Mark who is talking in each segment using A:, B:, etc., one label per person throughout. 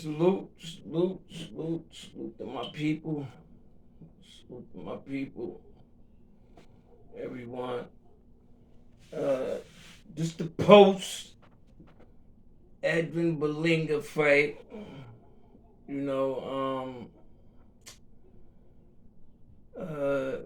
A: Salute, salute, salute, salute to my people. Salute to my people, everyone. Uh, just the post Edwin Balinga fight. You know, uh,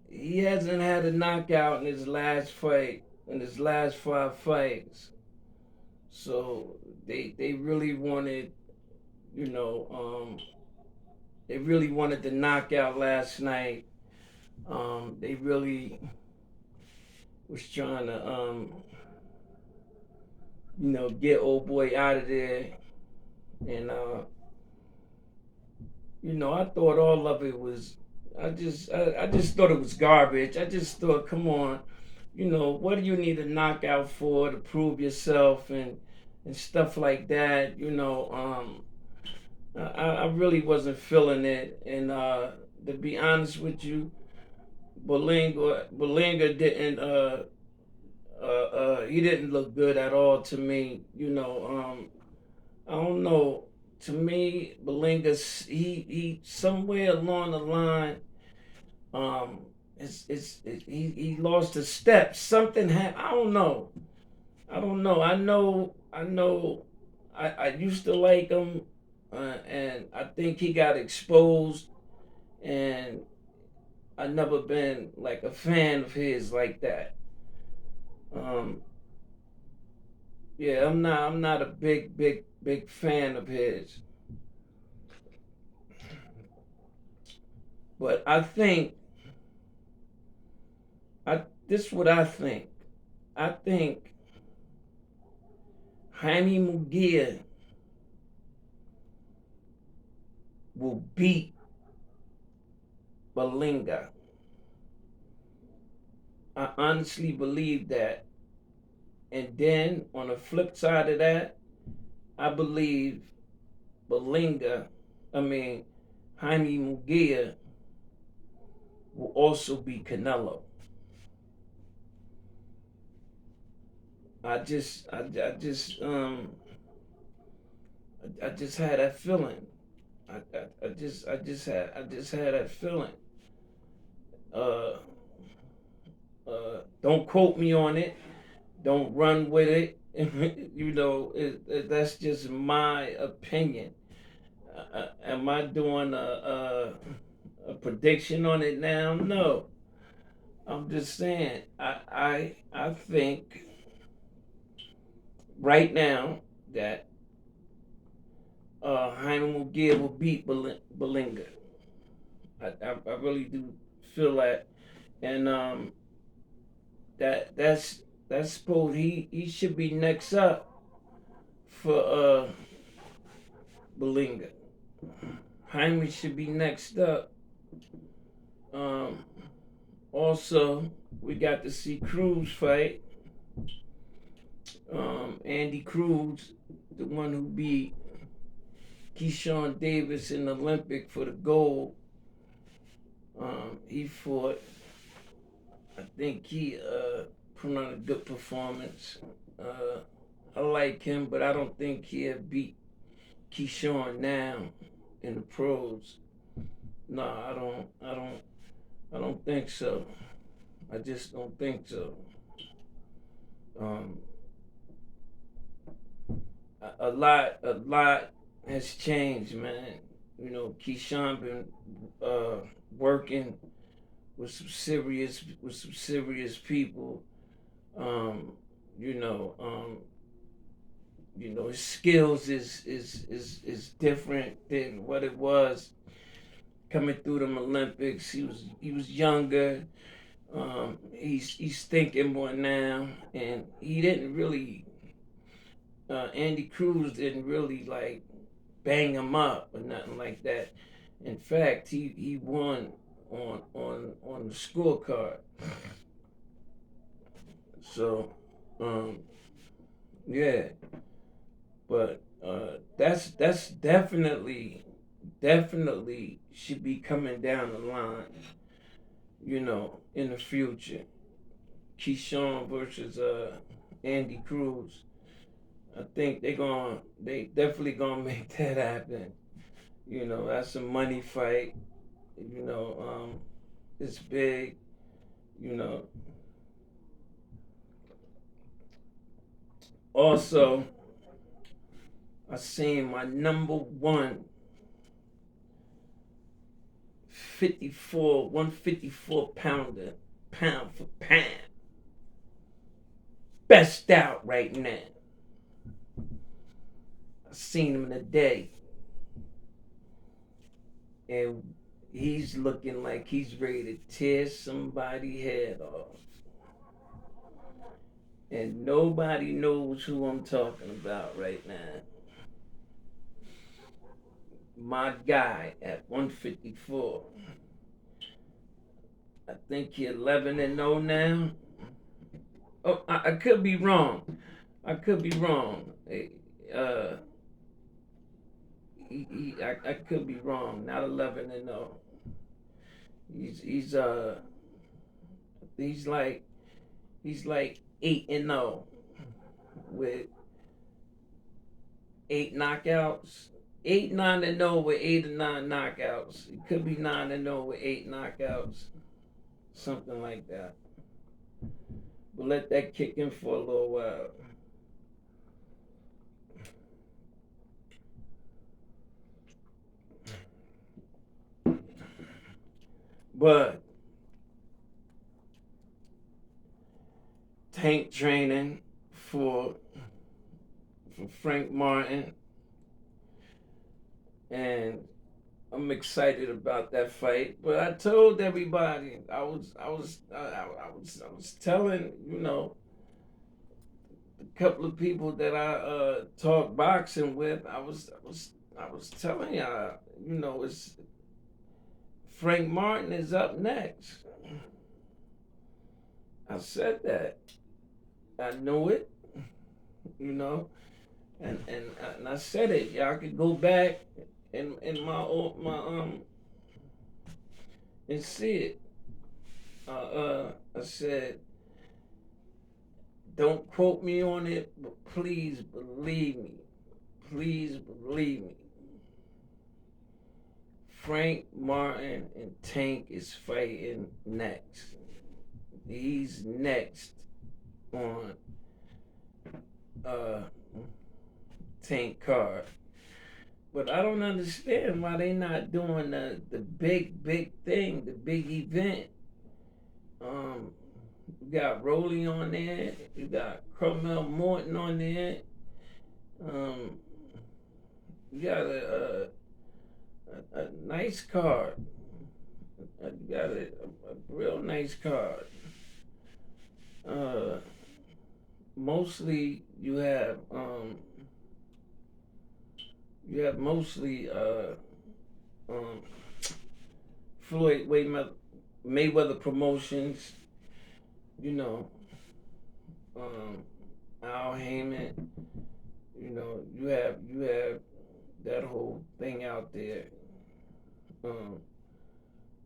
A: he hasn't had a knockout in his last fight, in his last five fights. So they really wanted, you know, they really wanted the knockout last night. They really was trying to, get old boy out of there. And, I thought all of it was, I just thought it was garbage. I just thought, come on, what do you need a knockout for to prove yourself and stuff like that? I really wasn't feeling it. And to be honest with you, Balinga didn't he didn't look good at all to me. I don't know. To me, Balinga he somewhere along the line, um, he lost a step. Something happened. I don't know. I don't know. I know. I used to like him, and I think he got exposed, and I never been like a fan of his like that. Um, yeah, I'm not a big fan of his. But I think I this is what I think. I think Jaime Mugia will beat Balinga. I honestly believe that. And then on the flip side of that, I believe Balinga, I mean Jaime Mugia will also beat Canelo. I just had that feeling. I just had that feeling. Uh, don't quote me on it. Don't run with it. That's just my opinion. Am I doing a prediction on it now? No. I'm just saying. I think right now that Jaime Mugia will beat Balinga. I really do feel that, and that's supposed he should be next up for Balinga. Jaime should be next up. Um, Also, we got to see Cruz fight. Andy Cruz, the one who beat Keyshawn Davis in the Olympic for the gold. He fought. I think he put on a good performance. Uh, I like him, but I don't think he'll beat Keyshawn now in the pros. No, I don't think so. I just don't think so. Um, a lot has changed, man. Keyshawn been working with some serious people. Um, you know, um, his skills is different than what it was coming through them Olympics. He was younger. He's thinking more now, and he didn't really. Andy Cruz didn't really like bang him up or nothing like that. In fact, he won on the scorecard. So, um, yeah, but that's definitely should be coming down the line. In the future, Keyshawn versus Andy Cruz. I think they definitely gonna make that happen. That's a money fight. You know, it's big. You know, also I seen my number one 154 pounder, pound for pound, best out right now. I seen him today, and he's looking like he's ready to tear somebody's head off. And nobody knows who I'm talking about right now. My guy at 154. I think he's 11-0 now. Oh, I could be wrong. I could be wrong. Uh, I could be wrong. Not 11-0. He's he's like he's like 8-0 with 8 knockouts. 8-9-0 with 8 or 9 knockouts. It could be 9-0 with 8 knockouts. Something like that. But let that kick in for a little while. But tank training for Frank Martin, and I'm excited about that fight. But I told everybody, I was telling a couple of people that I talk boxing with. I was telling y'all, it's Frank Martin is up next. I said that. I knew it, you know, and I said it. Y'all could go back in my and see it. I said, don't quote me on it, but please believe me. Please believe me. Frank Martin and Tank is fighting next. He's next on uh Tank card. But I don't understand why they not doing the big thing, the big event. Um, you got Rolly on there. You got Carmel Morton on there. Um, you got a nice card. You got a real nice card. Uh, mostly mostly um, Floyd Mayweather Promotions. You know, um, Al Heyman. You have that whole thing out there. Um,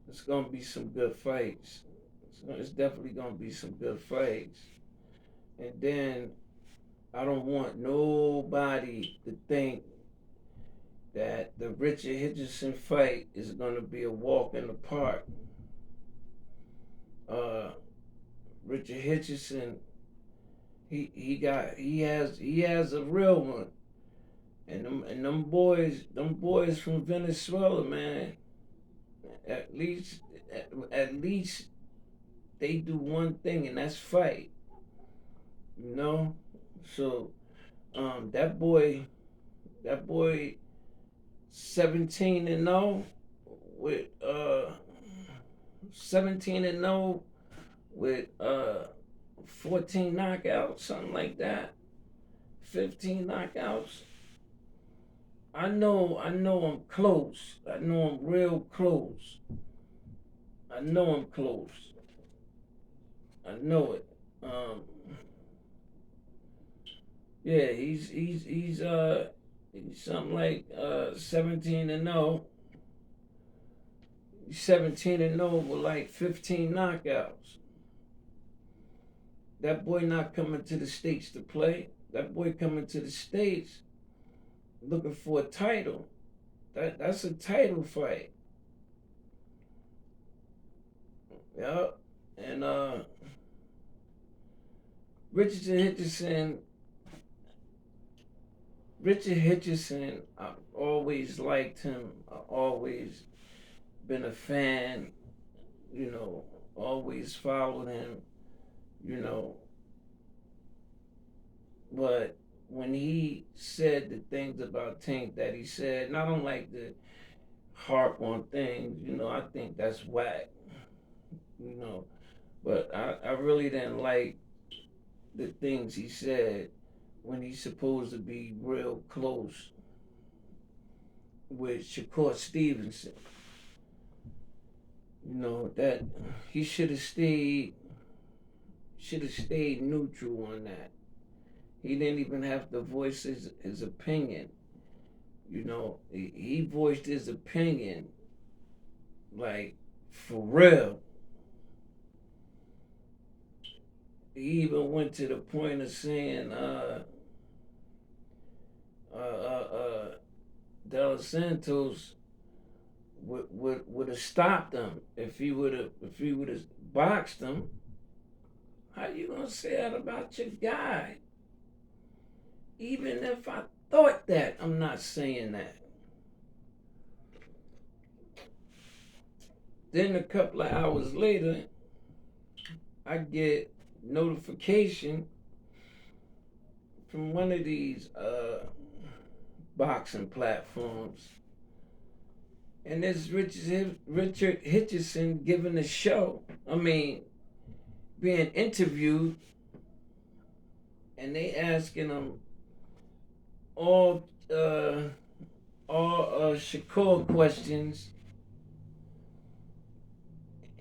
A: it's gonna be some good fights. It's definitely gonna be some good fights. And then I don't want nobody to think that the Richard Hitchison fight is gonna be a walk in the park. Uh, Richard Hitchison, he has a real one, and them boys from Venezuela, man. At least at least they do one thing, and that's fight. You know, so that boy 17-0 with 17-0 with 14 knockouts, something like that. 15 knockouts. I know I'm close. I know I'm real close. I know I'm close. I know it. Um, yeah, he's something like 17-0. 17-0 with like 15 knockouts. That boy not coming to the States to play. that boy coming to the States looking for a title. That's a title fight. Yep. And Richardson Hitchison, Richard Hitchison, I always liked him. I always been a fan, you know, always followed him, you know. But when he said the things about Tank that he said, and I don't like to harp on things, you know, I think that's whack, you know. But I really didn't like the things he said when he's supposed to be real close with Shakur Stevenson. You know, that he should have stayed neutral on that. He didn't even have to voice his opinion. You know, he voiced his opinion like for real. He even went to the point of saying uh, uh, uh, De Santos would have stopped him if he would have boxed him. How you gonna say that about your guy? Even if I thought that, I'm not saying that. Then a couple of hours later, I get notification from one of these boxing platforms, and there's Richard Hitchison giving a show. I mean, being interviewed, and they asking him all uh, all Shakur questions,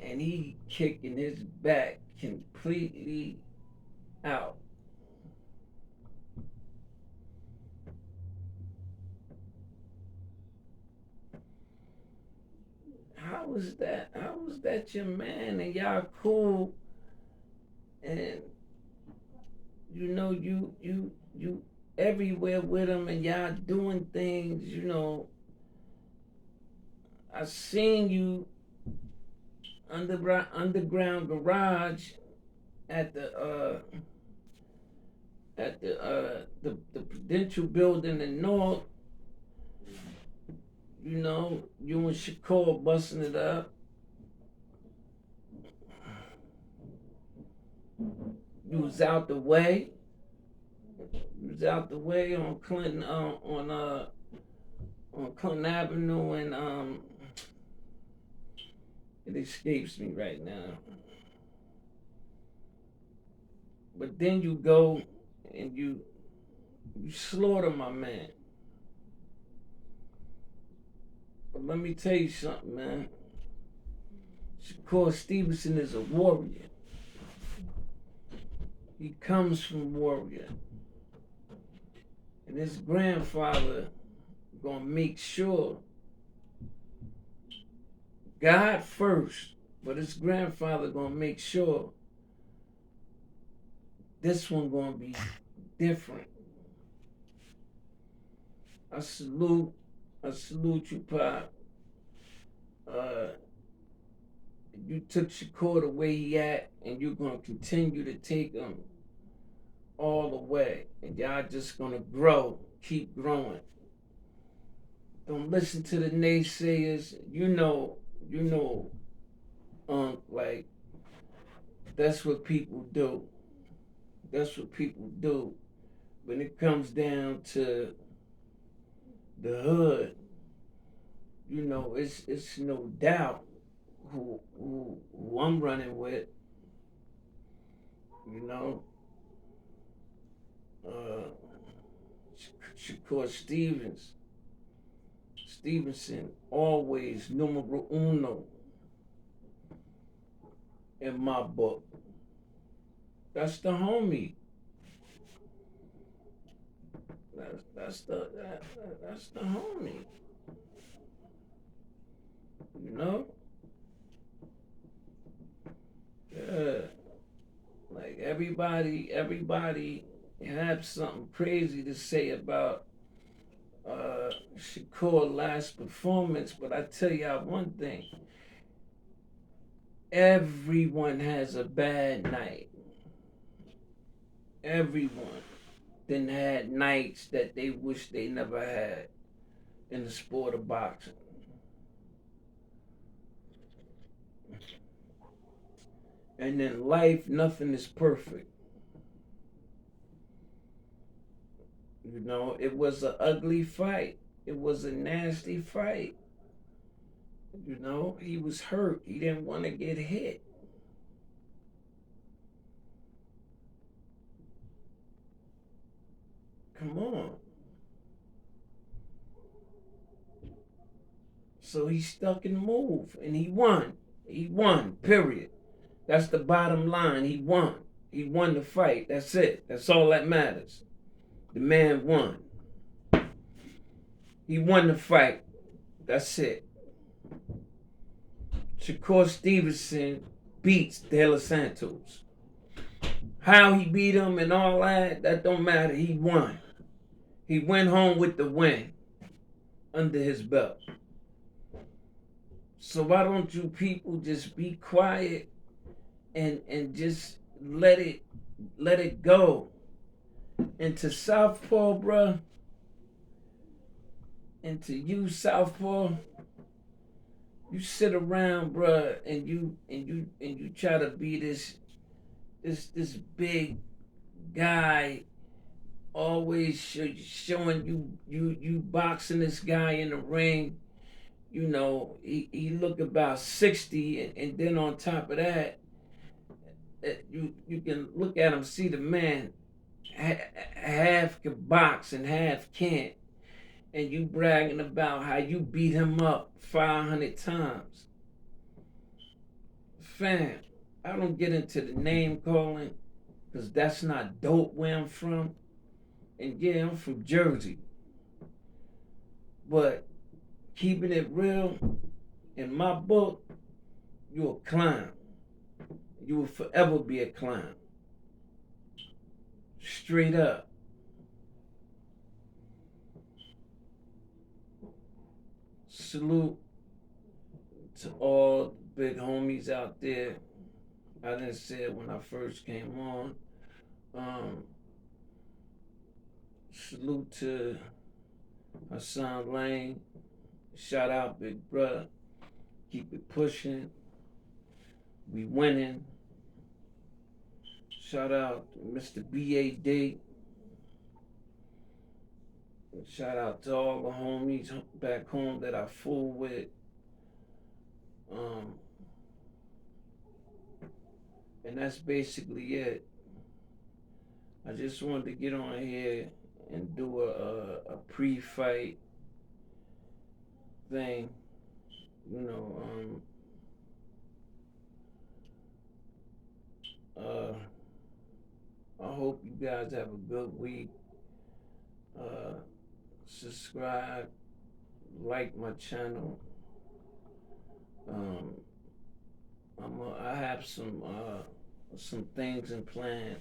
A: and he kicking his back completely out. How was that? How was that your man and y'all cool? And you everywhere with him and y'all doing things. You know, I seen you underground garage at the Prudential building in North. You know, you and Shakur busting it up. You was out the way. You was out the way on Clinton on Clinton Avenue, and it escapes me right now. But then you go and you slaughter my man. But let me tell you something, man. Shakur Stevenson is a warrior. He comes from warrior. And his grandfather gonna make sure God first, but his grandfather gonna make sure this one gonna be different. I salute, I salute you, Pop. Uh, you took Shakur the way he at, and you're gonna continue to take him all the way, and y'all just gonna grow, keep growing. Don't listen to the naysayers. Like that's what people do. That's what people do. When it comes down to the hood, it's no doubt who I'm running with. You know, uh, Shakur Stevenson, always numero uno in my book. That's the homie. That's the homie. You know, yeah. Like everybody have something crazy to say about Shakur's last performance, but I tell y'all one thing: everyone has a bad night. Everyone then had nights that they wish they never had in the sport of boxing. And in life, nothing is perfect. You know, it was an ugly fight. It was a nasty fight. You know, he was hurt. He didn't want to get hit. Come on. So he stuck and moved, and he won. He won, period. That's the bottom line. He won. He won the fight. That's it. That's all that matters. The man won. He won the fight. That's it. Shakur Stevenson beats De Los Santos. How he beat him and all that, that don't matter. He won. He went home with the win under his belt. So why don't you people just be quiet and just let it go? And to Southpaw, bruh, and to you, Southpaw, you sit around, bruh, and you try to be this big guy, always showing you boxing this guy in the ring. You know, he look about 60, and then on top of that, you can look at him, see the man half can box and half can't, and you bragging about how you beat him up 500 times. Fam, I don't get into the name calling because that's not dope where I'm from. And yeah, I'm from Jersey. But keeping it real, in my book, you a clown. You will forever be a clown. Straight up. Salute to all the big homies out there. I didn't say it when I first came on. Um, Salute to Hassan Lane. Shout out, big brother. Keep it pushing. We winning. Shout out to Mr. BAD. Shout out to all the homies back home that I fool with. Um, and that's basically it. I just wanted to get on here and do a pre-fight thing. You know, I hope you guys have a good week. Uh, Subscribe, like my channel. Um, I have some things in plan.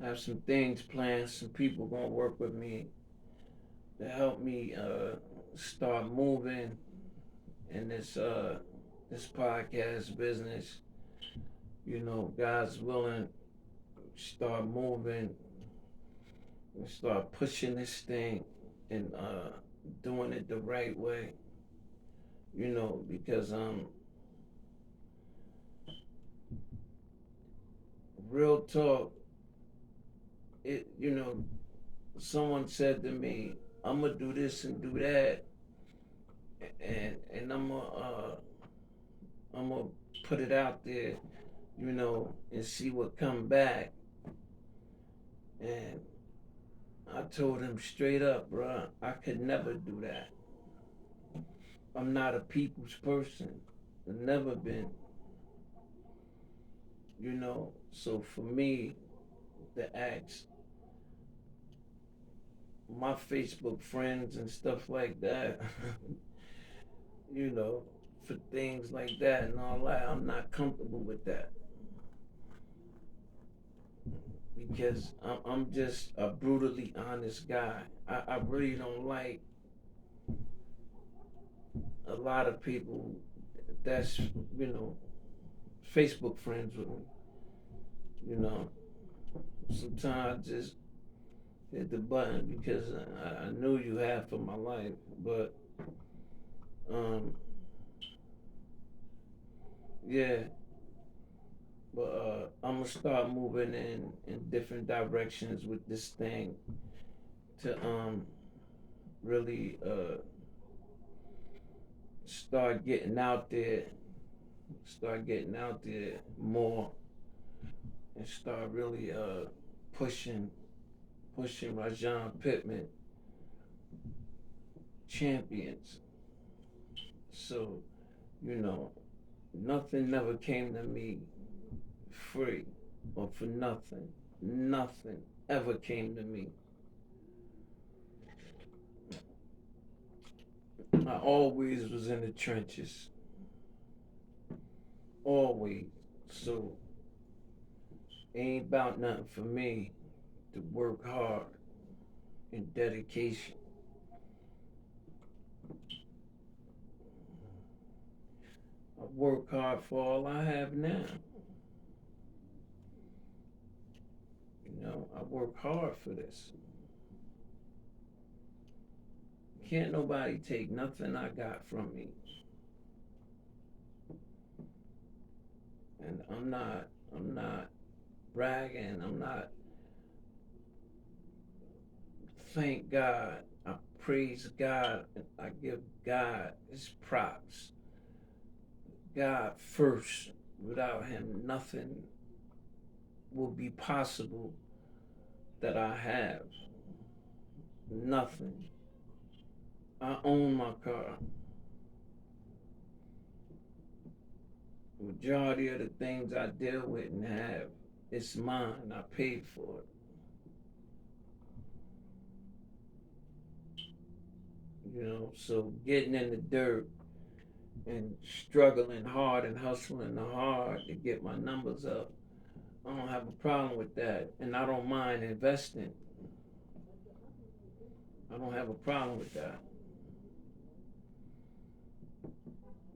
A: I have some things planned. Some people gonna work with me to help me start moving in this podcast business. You know, God's willing, start moving and start pushing this thing and doing it the right way. You know, because real talk, someone said to me, I'm gonna do this and do that, and I'm gonna put it out there, and see what come back. And I told him straight up, bro, I could never do that. I'm not a people's person. I've never been. So for me to ask my Facebook friends and stuff like that, you know, for things like that and all that, I'm not comfortable with that. because I'm just a brutally honest guy. I really don't like a lot of people that's, you know, Facebook friends with me. You know, sometimes just hit the button because I knew you half of my life, but um, yeah, but I'm gonna start moving in different directions with this thing to really start getting out there, start getting out there more, and start really pushing Rajon Pittman champions. So, you know, nothing never came to me free or for nothing. Nothing ever came to me. I always was in the trenches. Always. So it ain't about nothing for me to work hard and dedication. I work hard for all I have now. You know, I work hard for this. Can't nobody take nothing I got from me. And I'm not bragging. I'm not, thank God. I praise God. I give God his props. God first. Without him, nothing will be possible that I have. Nothing. I own my car. Majority of the things I deal with and have, it's mine. I paid for it. You know, so getting in the dirt and struggling hard and hustling hard to get my numbers up, I don't have a problem with that. And I don't mind investing. I don't have a problem with that.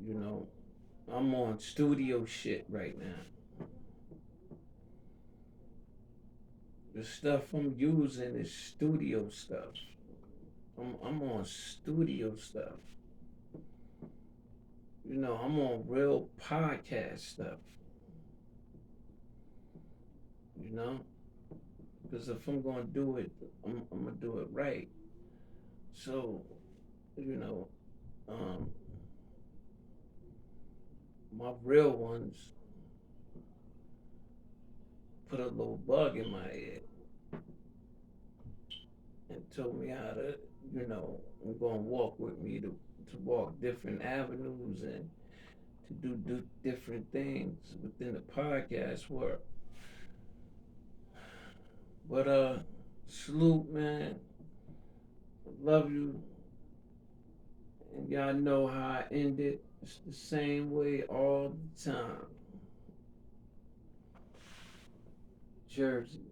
A: You know, I'm on studio shit right now. The stuff I'm using is studio stuff. I'm on studio stuff. You know, I'm on real podcast stuff. You know, because if I'm gonna do it, I'm gonna do it right. So, you know, um, my real ones put a little bug in my head and told me how to, you know, go and walk with me to walk different avenues and to do different things within the podcast world. But salute, man. Love you, and y'all know how I end it. It's the same way all the time. Jersey.